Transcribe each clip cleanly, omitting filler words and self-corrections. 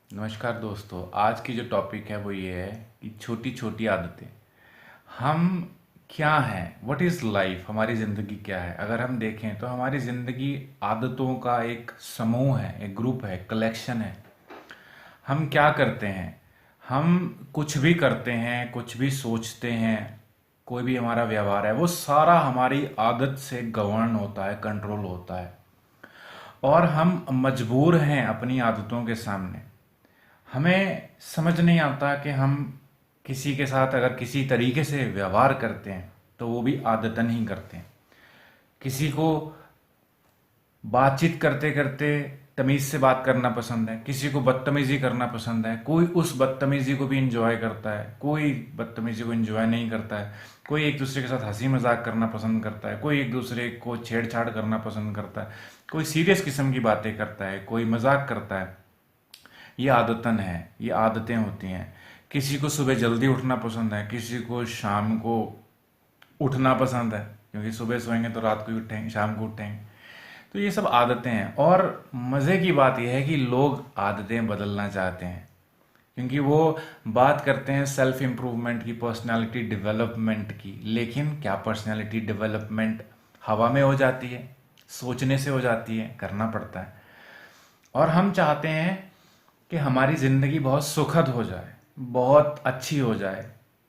नमस्कार दोस्तों। आज की जो टॉपिक है वो ये है कि छोटी छोटी आदतें। हम क्या हैं, व्हाट इज़ लाइफ, हमारी ज़िंदगी क्या है। अगर हम देखें तो हमारी ज़िंदगी आदतों का एक समूह है, एक ग्रुप है, कलेक्शन है। हम क्या करते हैं, हम कुछ भी करते हैं, कुछ भी सोचते हैं, कोई भी हमारा व्यवहार है, वो सारा हमारी आदत से गवर्न होता है, कंट्रोल होता है। और हम मजबूर हैं अपनी आदतों के सामने। हमें समझ नहीं आता कि हम किसी के साथ अगर किसी तरीके से व्यवहार करते हैं तो वो भी आदतन ही करते हैं। किसी को बातचीत करते करते तमीज़ से बात करना पसंद है, किसी को बदतमीज़ी करना पसंद है, कोई उस बदतमीज़ी को भी इंजॉय करता है, कोई बदतमीज़ी को इंजॉय नहीं करता है, कोई एक दूसरे के साथ हंसी मजाक करना पसंद करता है, कोई एक दूसरे को छेड़छाड़ करना पसंद करता है, कोई सीरियस किस्म की बातें करता है, कोई मजाक करता है। ये आदतन है, ये आदतें होती हैं। किसी को सुबह जल्दी उठना पसंद है, किसी को शाम को उठना पसंद है, क्योंकि सुबह सोएंगे तो रात को ही उठेंगे, शाम को उठेंगे। तो ये सब आदतें हैं। और मज़े की बात यह है कि लोग आदतें बदलना चाहते हैं, क्योंकि वो बात करते हैं सेल्फ इम्प्रूवमेंट की, पर्सनालिटी डेवलपमेंट की। लेकिन क्या पर्सनालिटी डेवलपमेंट हवा में हो जाती है? सोचने से हो जाती है? करना पड़ता है। और हम चाहते हैं कि हमारी ज़िंदगी बहुत सुखद हो जाए, बहुत अच्छी हो जाए,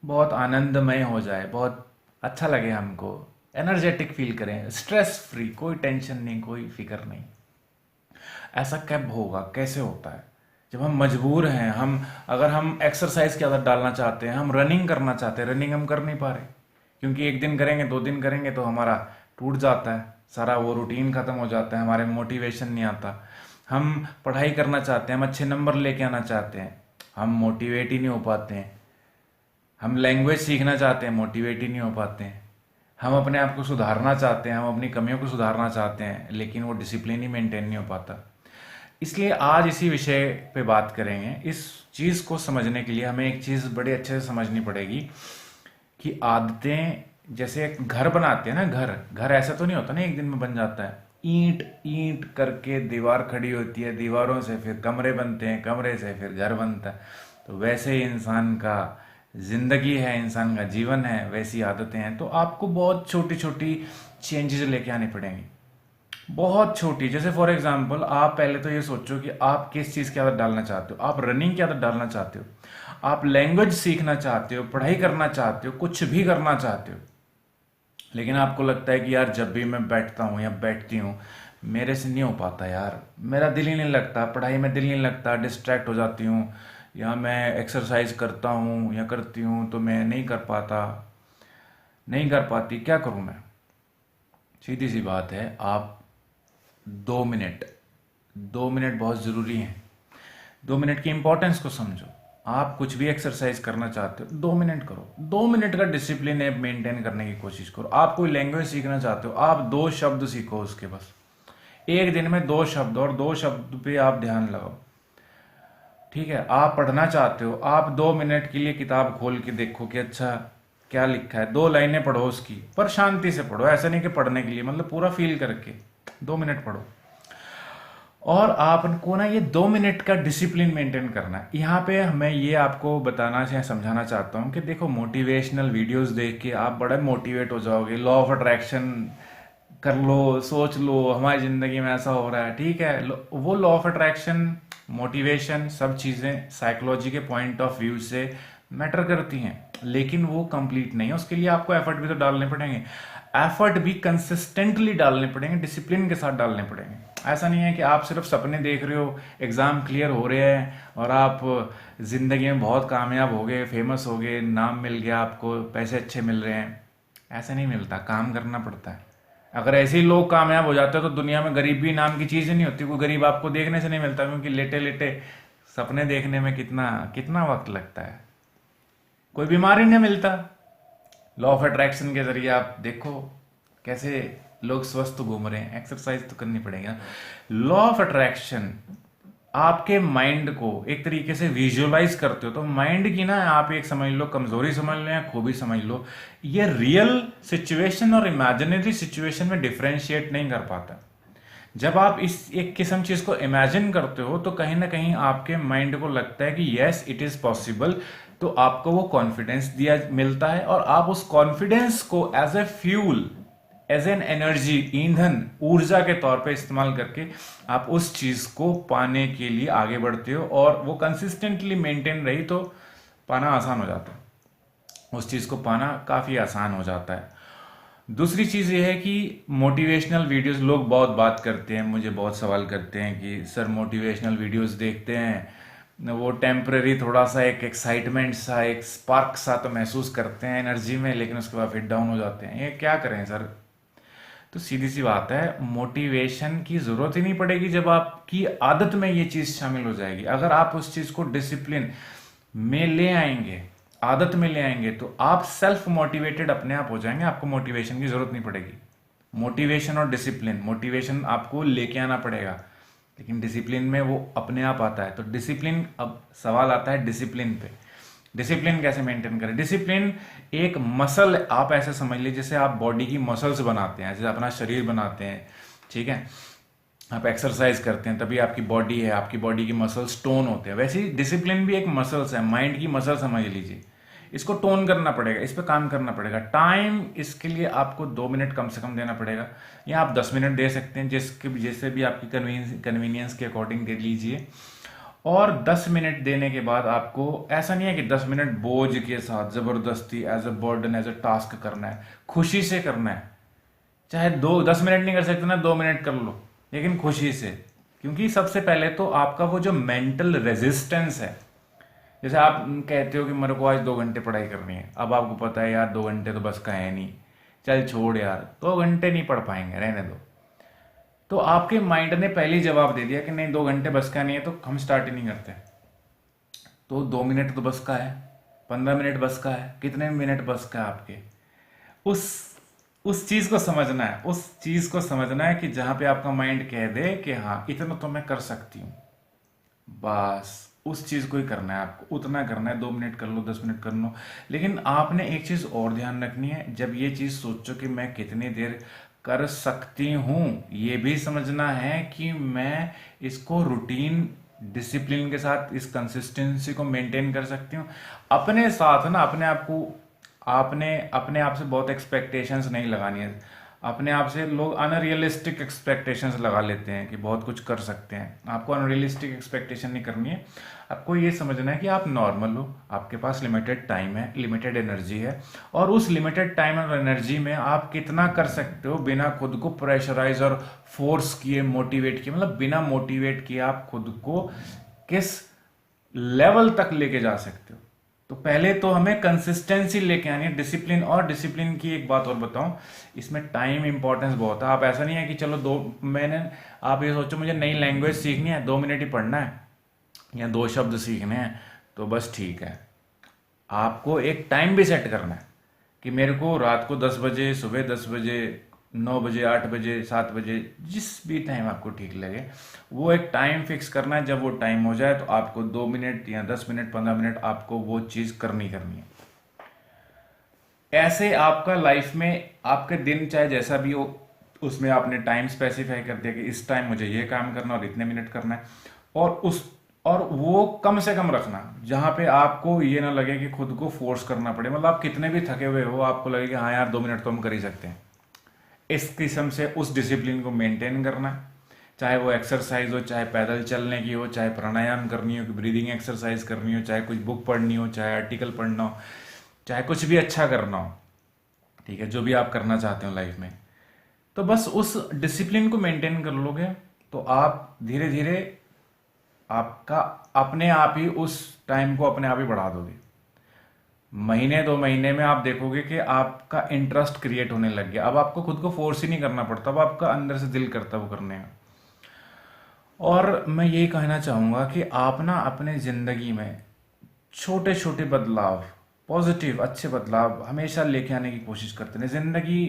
बहुत आनंदमय हो जाए, बहुत अच्छा लगे हमको, एनर्जेटिक फील करें, स्ट्रेस फ्री, कोई टेंशन नहीं, कोई फिक्र नहीं। ऐसा कब होगा, कैसे होता है? जब हम मजबूर हैं। हम अगर हम एक्सरसाइज की आदत डालना चाहते हैं, हम रनिंग करना चाहते हैं, रनिंग हम कर नहीं पा रहे, क्योंकि एक दिन करेंगे, दो दिन करेंगे तो हमारा टूट जाता है, सारा वो रूटीन खत्म हो जाता है, हमारे मोटिवेशन नहीं आता। हम पढ़ाई करना चाहते हैं, हम अच्छे नंबर लेके आना चाहते हैं, हम मोटिवेट ही नहीं हो पाते हैं। हम लैंग्वेज सीखना चाहते हैं, मोटिवेट ही नहीं हो पाते हैं। हम अपने आप को सुधारना चाहते हैं, हम अपनी कमियों को सुधारना चाहते हैं, लेकिन वो डिसिप्लिन ही मेंटेन नहीं हो पाता। इसलिए आज इसी विषय पे बात करेंगे। इस चीज़ को समझने के लिए हमें एक चीज़ बड़े अच्छे से समझनी पड़ेगी कि आदतें, जैसे एक घर बनाते हैं ना, घर घर ऐसा तो नहीं होता ना एक दिन में बन जाता है। ईंट ईंट करके दीवार खड़ी होती है, दीवारों से फिर कमरे बनते हैं, कमरे से फिर घर बनता है। तो वैसे ही इंसान का जिंदगी है, इंसान का जीवन है, वैसी आदतें हैं। तो आपको बहुत छोटी छोटी चेंजेस लेके आनी पड़ेंगी, बहुत छोटी। जैसे फॉर एग्जांपल, आप पहले तो ये सोचो कि आप किस चीज़ की आदत डालना चाहते हो। आप रनिंग की आदत डालना चाहते हो, आप लैंग्वेज सीखना चाहते हो, पढ़ाई करना चाहते हो, कुछ भी करना चाहते हो। लेकिन आपको लगता है कि यार जब भी मैं बैठता हूँ या बैठती हूँ, मेरे से नहीं हो पाता यार, मेरा दिल ही नहीं लगता, पढ़ाई में दिल नहीं लगता, डिस्ट्रैक्ट हो जाती हूँ, या मैं एक्सरसाइज करता हूँ या करती हूँ तो मैं नहीं कर पाता, नहीं कर पाती, क्या करूँ मैं? सीधी सी बात है, आप 2 मिनट, 2 मिनट बहुत ज़रूरी हैं। 2 मिनट की इंपॉर्टेंस को समझो। आप कुछ भी एक्सरसाइज करना चाहते हो, 2 मिनट करो। 2 मिनट का डिसिप्लिन है, मेंटेन करने की कोशिश करो। आप कोई लैंग्वेज सीखना चाहते हो, आप 2 शब्द सीखो उसके, बस एक दिन में 2 शब्द, और 2 शब्द पे आप ध्यान लगाओ। ठीक है, आप पढ़ना चाहते हो, आप 2 मिनट के लिए किताब खोल के देखो कि अच्छा क्या लिखा है, 2 लाइनें पढ़ो उसकी, पर शांति से पढ़ो। ऐसा नहीं कि पढ़ने के लिए, मतलब पूरा फील करके 2 मिनट पढ़ो। और आपको ना ये 2 मिनट का डिसिप्लिन मेंटेन करना है। यहाँ पे मैं ये आपको बताना या समझाना चाहता हूँ कि देखो, मोटिवेशनल वीडियोस देख के आप बड़ा मोटिवेट हो जाओगे, लॉ ऑफ अट्रैक्शन कर लो, सोच लो हमारी ज़िंदगी में ऐसा हो रहा है। ठीक है, वो लॉ ऑफ अट्रैक्शन, मोटिवेशन, सब चीज़ें साइकोलॉजी के पॉइंट ऑफ व्यू से मैटर करती हैं, लेकिन वो कंप्लीट नहीं है। उसके लिए आपको एफर्ट भी तो डालने पड़ेंगे, एफर्ट भी कंसिस्टेंटली डालने पड़ेंगे, डिसिप्लिन के साथ डालने पड़ेंगे। ऐसा नहीं है कि आप सिर्फ सपने देख रहे हो, एग्ज़ाम क्लियर हो रहे हैं और आप ज़िंदगी में बहुत कामयाब हो गए, फेमस हो गए, नाम मिल गया आपको, पैसे अच्छे मिल रहे हैं। ऐसा नहीं मिलता, काम करना पड़ता है। अगर ऐसे ही लोग कामयाब हो जाते हैं तो दुनिया में गरीबी नाम की चीज़ ही नहीं होती। कोई गरीब आपको देखने से नहीं मिलता, क्योंकि लेटे लेटे सपने देखने में कितना कितना वक्त लगता है। कोई बीमारी नहीं मिलता। लॉ ऑफ अट्रैक्शन के जरिए आप देखो कैसे लोग स्वस्थ घूम रहे हैं। एक्सरसाइज तो करनी पड़ेगी ना। लॉ ऑफ अट्रैक्शन आपके माइंड को एक तरीके से विजुअलाइज करते हो, तो माइंड की ना आप एक समझ लो कमजोरी समझ लो या खूबी समझ लो, ये रियल सिचुएशन और इमेजिनरी सिचुएशन में डिफरेंशिएट नहीं कर पाता। जब आप इस एक किस्म चीज को इमेजिन करते हो तो कहीं ना कहीं आपके माइंड को लगता है कि यस इट इज पॉसिबल, तो आपको वो कॉन्फिडेंस दिया मिलता है और आप उस कॉन्फिडेंस को as a fuel, as an energy, ईंधन, ऊर्जा के तौर पे इस्तेमाल करके आप उस चीज को पाने के लिए आगे बढ़ते हो और वो कंसिस्टेंटली मेंटेन रही तो पाना आसान हो जाता है, उस चीज को पाना काफी आसान हो जाता है। दूसरी चीज़ ये है कि मोटिवेशनल वीडियोस, लोग बहुत बात करते हैं, मुझे बहुत सवाल करते हैं कि सर मोटिवेशनल वीडियोस देखते हैं, वो टेम्पररी थोड़ा सा एक एक्साइटमेंट सा, एक स्पार्क सा तो महसूस करते हैं एनर्जी में, लेकिन उसके बाद फिर डाउन हो जाते हैं, ये क्या करें सर? तो सीधी सी बात है, मोटिवेशन की ज़रूरत ही नहीं पड़ेगी जब आपकी आदत में ये चीज़ शामिल हो जाएगी। अगर आप उस चीज़ को डिसिप्लिन में ले आएंगे, आदत में ले आएंगे, तो आप सेल्फ मोटिवेटेड अपने आप हो जाएंगे, आपको मोटिवेशन की जरूरत नहीं पड़ेगी। मोटिवेशन और डिसिप्लिन, मोटिवेशन आपको लेके आना पड़ेगा लेकिन डिसिप्लिन में वो अपने आप आता है। तो डिसिप्लिन, अब सवाल आता है डिसिप्लिन पे, डिसिप्लिन कैसे मेंटेन करें? डिसिप्लिन एक मसल, आप ऐसे समझ लीजिए जैसे आप बॉडी की मसल्स बनाते हैं, जैसे अपना शरीर बनाते हैं, ठीक है, आप एक्सरसाइज करते हैं तभी आपकी बॉडी है, आपकी बॉडी की मसल्स टोन होते हैं, वैसे ही डिसिप्लिन भी एक मसल्स है, माइंड की मसल समझ लीजिए। इसको टोन करना पड़ेगा, इस पर काम करना पड़ेगा। टाइम इसके लिए आपको 2 मिनट कम से कम देना पड़ेगा, या आप 10 मिनट दे सकते हैं, जिसके जैसे भी आपकी कन्वीनियंस के अकॉर्डिंग दे लीजिए। और 10 मिनट देने के बाद आपको ऐसा नहीं है कि 10 मिनट बोझ के साथ जबरदस्ती as a burden, as a task करना है, खुशी से करना है। चाहे 10 मिनट नहीं कर सकते ना, 2 मिनट कर लो, लेकिन खुशी से। क्योंकि सबसे पहले तो आपका वो जो मेंटल रेजिस्टेंस है, जैसे आप कहते हो कि मेरे को आज 2 घंटे पढ़ाई करनी है, अब आपको पता है यार 2 घंटे तो बस का है नहीं, चल छोड़ यार 2 घंटे नहीं पढ़ पाएंगे, रहने दो। तो आपके माइंड ने पहले ही जवाब दे दिया कि नहीं 2 घंटे बस का नहीं है, तो हम स्टार्ट ही नहीं करते। तो 2 मिनट तो बस का है, 15 मिनट बस का है, कितने मिनट बस का है आपके? उस उस चीज को समझना है, उस चीज को समझना है कि जहां पे आपका माइंड कह दे कि हाँ इतना तो मैं कर सकती हूँ, बस उस चीज को ही करना है आपको, उतना करना है। 2 मिनट कर लो, 10 मिनट कर लो, लेकिन आपने एक चीज और ध्यान रखनी है, जब ये चीज सोचो कि मैं कितनी देर कर सकती हूं, ये भी समझना है कि मैं इसको रूटीन डिसिप्लिन के साथ इस कंसिस्टेंसी को मेंटेन कर सकती हूँ। अपने साथ ना, अपने आप को, आपने अपने आप से बहुत एक्सपेक्टेशंस नहीं लगानी है। अपने आप से लोग अनरियलिस्टिक एक्सपेक्टेशंस लगा लेते हैं कि बहुत कुछ कर सकते हैं, आपको अनरियलिस्टिक एक्सपेक्टेशन नहीं करनी है। आपको ये समझना है कि आप नॉर्मल हो, आपके पास लिमिटेड टाइम है, लिमिटेड एनर्जी है, और उस लिमिटेड टाइम और एनर्जी में आप कितना कर सकते हो बिना खुद को प्रेशराइज और फोर्स किए, मोटिवेट किए, मतलब बिना मोटिवेट किए आप खुद को किस लेवल तक लेके जा सकते हो। तो पहले तो हमें कंसिस्टेंसी लेके आनी है, डिसिप्लिन। और डिसिप्लिन की एक बात और बताऊं, इसमें टाइम इंपॉर्टेंस बहुत है। आप ऐसा नहीं है कि चलो आप ये सोचो मुझे नई लैंग्वेज सीखनी है, 2 मिनट ही पढ़ना है या 2 शब्द सीखने हैं तो बस ठीक है। आपको एक टाइम भी सेट करना है कि मेरे को रात को 10 बजे, सुबह 10 बजे, 9 बजे, 8 बजे, 7 बजे, जिस भी टाइम आपको ठीक लगे, वो एक टाइम फिक्स करना है। जब वो टाइम हो जाए तो आपको 2 मिनट या 10 मिनट, 15 मिनट आपको वो चीज करनी करनी है। ऐसे आपका लाइफ में आपके दिन चाहे जैसा भी हो, उसमें आपने टाइम स्पेसिफाई कर दिया कि इस टाइम मुझे ये काम करना और इतने मिनट करना है, और वो कम से कम रखना जहां पे आपको ये ना लगे कि खुद को फोर्स करना पड़े। मतलब आप कितने भी थके हुए हो, आपको लगे कि हाँ यार 2 मिनट तो हम कर ही सकते हैं। इस किस्म से उस डिसिप्लिन को मेंटेन करना, चाहे वो एक्सरसाइज हो, चाहे पैदल चलने की हो, चाहे प्राणायाम करनी हो, ब्रीदिंग एक्सरसाइज करनी हो, चाहे कुछ बुक पढ़नी हो, चाहे आर्टिकल पढ़ना हो, चाहे कुछ भी अच्छा करना हो, ठीक है, जो भी आप करना चाहते हो लाइफ में। तो बस उस डिसिप्लिन को मेंटेन कर लोगे तो आप धीरे धीरे आपका अपने आप ही उस टाइम को अपने आप ही बढ़ा दोगे। महीने 2 महीने में आप देखोगे कि आपका इंटरेस्ट क्रिएट होने लग गया। अब आपको खुद को फोर्स ही नहीं करना पड़ता, अब आपका अंदर से दिल करता वो करने का। और मैं यही कहना चाहूंगा कि आप ना अपने जिंदगी में छोटे छोटे बदलाव, पॉजिटिव अच्छे बदलाव हमेशा लेके आने की कोशिश करते हैं। जिंदगी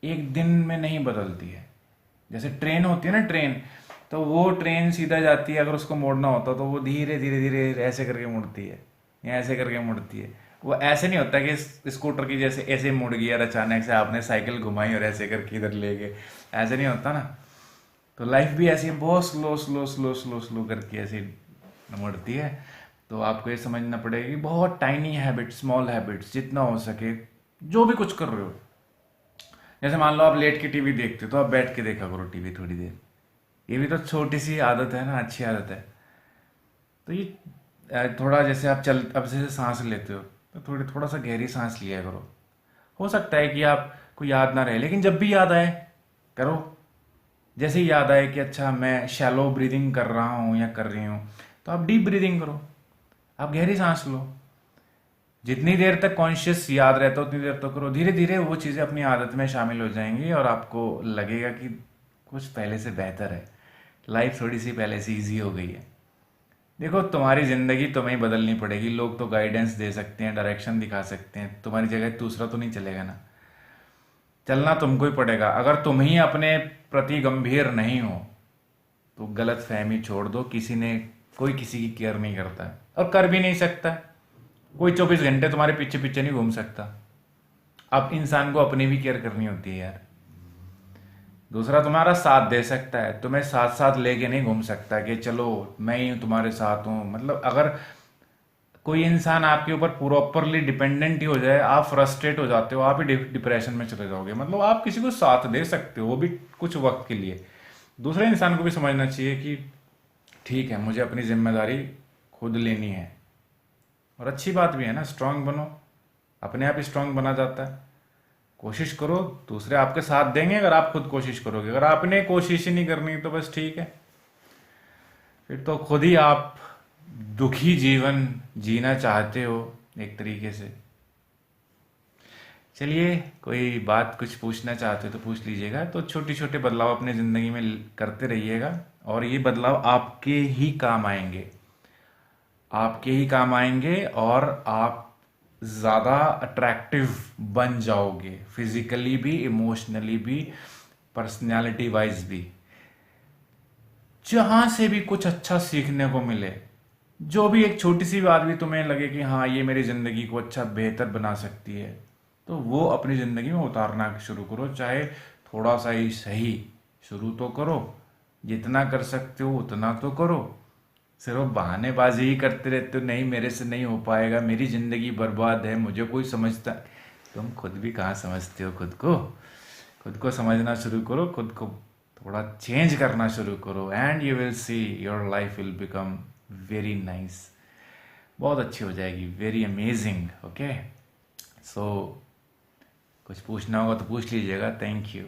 एक दिन में नहीं बदलती है। जैसे ट्रेन होती है ना, ट्रेन, तो वो ट्रेन सीधा जाती है, अगर उसको मोड़ना होता तो वो धीरे धीरे धीरे ऐसे करके मुड़ती है या ऐसे करके मुड़ती है। वो ऐसे नहीं होता कि स्कूटर की जैसे ऐसे मुड़ गई और अचानक से आपने साइकिल घुमाई और ऐसे करके इधर ले गए, ऐसे नहीं होता ना। तो लाइफ भी ऐसी है, बहुत slow slow slow slow slow करके ऐसे मुड़ती है। तो आपको ये समझना पड़ेगा कि बहुत टाइनी हैबिट, स्मॉल हैबिट्स, जितना हो सके जो भी कुछ कर रहे हो। जैसे मान लो आप लेट के टीवी देखते हो, तो आप बैठ के देखा करो टीवी थोड़ी देर। ये भी तो छोटी सी आदत है ना, अच्छी आदत है। तो ये थोड़ा जैसे आप चल अब जैसे सांस लेते हो, तो थोड़ा सा गहरी सांस लिया करो। हो सकता है कि आपको याद ना रहे, लेकिन जब भी याद आए करो। जैसे ही याद आए कि अच्छा मैं शैलो ब्रीदिंग कर रहा हूँ या कर रही हूँ, तो आप डीप ब्रीदिंग करो, आप गहरी सांस लो। जितनी देर तक कॉन्शियस याद रहता है उतनी देर तक करो। धीरे धीरे वो चीज़ें अपनी आदत में शामिल हो जाएंगी और आपको लगेगा कि कुछ पहले से बेहतर है, लाइफ थोड़ी सी पहले से इजी हो गई है। देखो, तुम्हारी ज़िंदगी तुम्हें ही बदलनी पड़ेगी। लोग तो गाइडेंस दे सकते हैं, डायरेक्शन दिखा सकते हैं, तुम्हारी जगह दूसरा तो नहीं चलेगा ना। चलना तुमको ही पड़ेगा। अगर तुम ही अपने प्रति गंभीर नहीं हो तो गलत फहमी छोड़ दो। कोई किसी की केयर नहीं करता है और कर भी नहीं सकता है। कोई 24 घंटे तुम्हारे पीछे पीछे नहीं घूम सकता। अब इंसान को अपनी भी केयर करनी होती है यार। दूसरा तुम्हारा साथ दे सकता है, तुम्हें साथ साथ लेके नहीं घूम सकता कि चलो मैं ही तुम्हारे साथ हूँ। मतलब अगर कोई इंसान आपके ऊपर प्रॉपरली डिपेंडेंट ही हो जाए, आप फ्रस्ट्रेट हो जाते हो, आप ही डिप्रेशन में चले जाओगे। मतलब आप किसी को साथ दे सकते हो, वो भी कुछ वक्त के लिए। दूसरे इंसान को भी समझना चाहिए कि ठीक है, मुझे अपनी जिम्मेदारी खुद लेनी है। और अच्छी बात भी है ना, स्ट्रांग बनो, अपने आप ही स्ट्रांग बना जाता है। कोशिश करो, दूसरे आपके साथ देंगे अगर आप खुद कोशिश करोगे। अगर आपने कोशिश ही नहीं करनी तो बस ठीक है, फिर तो खुद ही आप दुखी जीवन जीना चाहते हो एक तरीके से। चलिए, कोई बात कुछ पूछना चाहते हो तो पूछ लीजिएगा। तो छोटे छोटे बदलाव अपने ज़िंदगी में करते रहिएगा और ये बदलाव आपके ही काम आएंगे, आपके ही काम आएंगे। और आप ज़्यादा अट्रैक्टिव बन जाओगे, फिजिकली भी, इमोशनली भी, पर्सनैलिटी वाइज भी। जहाँ से भी कुछ अच्छा सीखने को मिले, जो भी एक छोटी सी बात भी तुम्हें लगे कि हाँ ये मेरी ज़िंदगी को अच्छा बेहतर बना सकती है, तो वो अपनी ज़िंदगी में उतारना शुरू करो। चाहे थोड़ा सा ही सही, शुरू तो करो। जितना कर सकते हो उतना तो करो। सिर्फ बहानेबाजी ही करते रहते हो, नहीं मेरे से नहीं हो पाएगा, मेरी ज़िंदगी बर्बाद है, मुझे कोई समझता। तुम खुद भी कहाँ समझते हो खुद को? खुद को समझना शुरू करो, खुद को थोड़ा चेंज करना शुरू करो, and you will see your life will become very nice. बहुत अच्छी हो जाएगी, वेरी अमेजिंग। ओके, सो कुछ पूछना होगा तो पूछ लीजिएगा। Thank you.